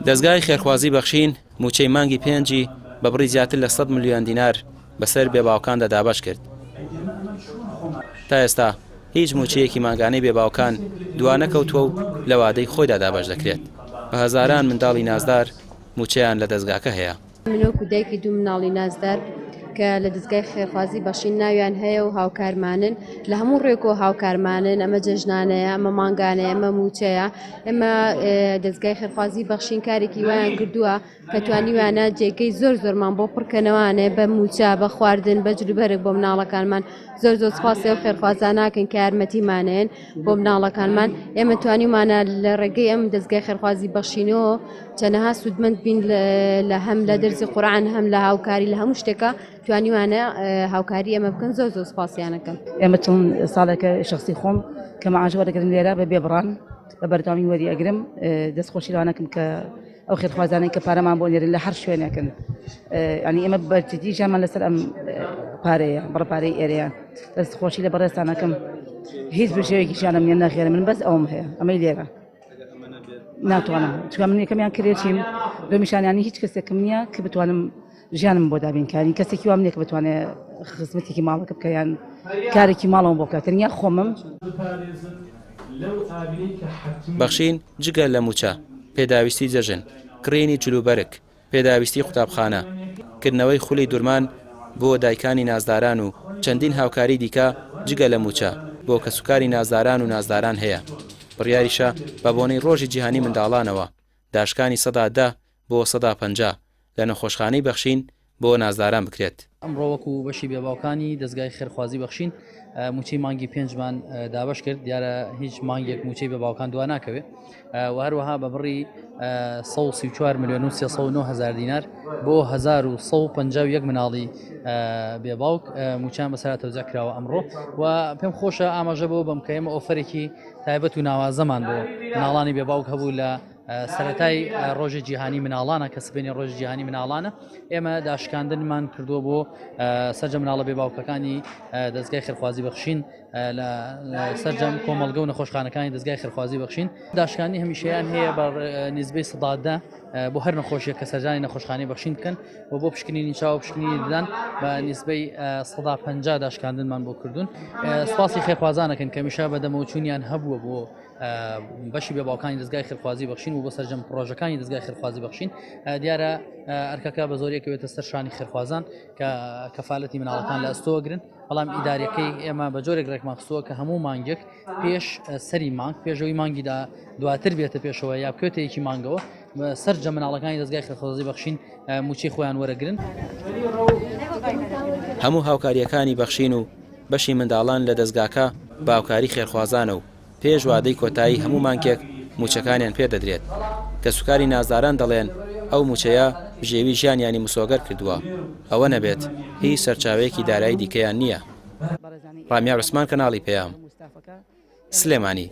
دەستگای خێرخوازی بەخشین موچەی مانگی پێنجی بە بڕی زیاتر لە 100 ملیۆن دینار بەسەر بێباوکاندا دابەش کرد. تا ئێستا هیچ موچەیەکی مانگانەی بێباوکان دوا نەکەوتووە و لە وادەی خۆیدا دابەش دەکرێت. بە هەزاران منداڵی نازدار موچەیان لە دەستگاکە هەیە. منۆکو دایکی دوو مناڵی نازدار کە لە دەستگای خێرخوازی بەخشین ناویان هەیە و هاوکارمانن لە هەموو ڕێکەوە هاوکارمانن. ئەمە جەژنانەیە، ئەمە مانگانەیە، ئەمە موچەیە. ئێمە دەستگای خێرخوازی بەخشین کارێکی وایان کردووە کە توانیوانە جێگەی زۆر زۆرمان بۆ پڕکەنەوانێ بە موچە، بە خواردن، بە جلوبەرێک بۆ مناڵەکانمان. زۆر زۆر سپاس و خێرخوازان ناکەن کە یارمەتیمانێن بۆ مناڵەکانمان. ئێمە توانیمانە لە ڕێگەی ئەم دەستگای خێرخوازی بەخشینەوە چەنەها سوودمەند بین لە هەم لە دەرسی قورئان هەم لە هاوکاری لە هەموو شتێکە توانیوانە هاوکاری ئەمە بکەن. زۆر زۆر سپاسیانەکەم. ئێمە چەند ساڵێکە شخصی خۆم کە مەعاش وەرەگرم لێرە بە بێبڕان بە بەردەوامی وەریئەگرم. دەستخۆشی لەوانەکەم کە ئەو خێرخوازانەی کە پارەمان بۆ نێرن لە هەر شوێنێکن. ینی ئێمە بەرجدی ژیانمان لەسەر ئەم پارەیە، بڕە پارەی ئێرەیە. دەستخۆشی لە بەڕێستانەکەم هیچ بژێوێکی ژیانم نیە ناخێرە، من بەس ئەوم هەیە، ئەمەی لێرە ناتوانم. چکە من یەکەمیان کرێتیم دۆمیشانیانی هیچ کەسێکم نییە کە بتوانم ژیانم بۆ دابینکاری. کەسێکی وام نییە کە بتوانێت خزمەتێکی ماڵەکە بکە یان کارێکی ماڵەوە بۆ بکات. تەنیا خۆمم. بەخشین جگە لە موچە، پێداویستی جەژن، کڕینی جلوبەرک، پێداویستی قوتابخانە، کردنەوەی خولی دوورمان بۆ دایکانی نازداران و چەندین هاوکاری دیکە جگە لە موچە بۆ کەسوکاری نازداران و نازداران هەیە. بڕیاریشە بە بۆنەی ڕۆژی جیهانی منداڵانەوە داشکانی 110 بۆ 150 لە نەخۆشخانەی بەخشین بۆ نازداران بکرێت. ئەمڕۆ وەکو بەشی بێباوکانی دەستگای خێرخوازی بەخشین موچەی مانگی پێنجمان دابەش کرد. دیارە هیچ مانگێک موچەی بێباوکان دوا ناکەوێت و هەروەها بە بڕی 134 ملیۆن و 309 هزار دینار بۆ 1151 مناڵی بێباوک موچیان بەسەرا تەوزیع کراوە ئەمڕۆ. و پێم خۆشە ئاماژە بۆ بم کە ئێمە ئۆفەرێکی تایبەت و ناوازەمان بۆ مناڵانی بێباوک هەبوو لە سەرەتای ڕۆژی جیهانی مناڵانە کە سبەینی ڕۆژی جیهانی مناڵانە. ئێمە داشکاندنمان کردووە بۆ سەرجە مناڵە بێباوکەکانی دەستگای خێرخوازی بەخشین لە سەرجەم کۆمەڵگە و نەخۆشخانەکانی دەستگای خێرخوازی بەخشین. داشکانی هەمیشەیان هەیە بە نسبەی 110 بۆ هەر نەخۆشیە کە سەرجانی نەخۆشخانەی بەخشین بکەن و بۆ پشکنینی چاو پشکنینی ددان بە نسبەی 150 داشکاندنمان بۆ کردوون. سوپاسی خێرخوازانەکەن کە هەمیشە بەدەمەوچوونیان هەبووە بۆ بەشی بێباوکانی دەستگای خێرخوازی بەخشین و بۆ سەرجەم پرۆژەکانی دەستگای خێرخوازی بەخشین. دیارە ئەرکەکە بە زۆریەکەوێتە سەر شانی خێرخوازان کە کەفالەتی مناڵەکان لە ئەستۆگرن. بەڵام ئیدارەکەی ئێمە بە جۆرێک ڕێکماخستووە کە هەموو مانگێک پێش سەری مانگ پێشەوەی مانگیدا دواتر بێتە پێشەوە یا بکەوێتەیەکی مانگەوە سەرجە مناڵەکانی دەستگای خێرخوازی بەخشین موچەی خۆیان وەرەگرن. هەموو هاوکاریەکانی بەخشین و بەشی منداڵان لە دەستگاکە باوکاری خێرخوازانە و پێش وادەی کۆتایی هەموو مانگێک موچەکانیان پێدەدرێت. کەسوکاری نازداران دەڵێن ئەو موچەیە ژێوی ژیانیانی مسۆگەر کردووە، ئەوە نەبێت هیچ سەرچاوەیەکی دارایی دیکەیان نییە. ڕامیا عوسمان کەناڵی پێیام سلێمانی.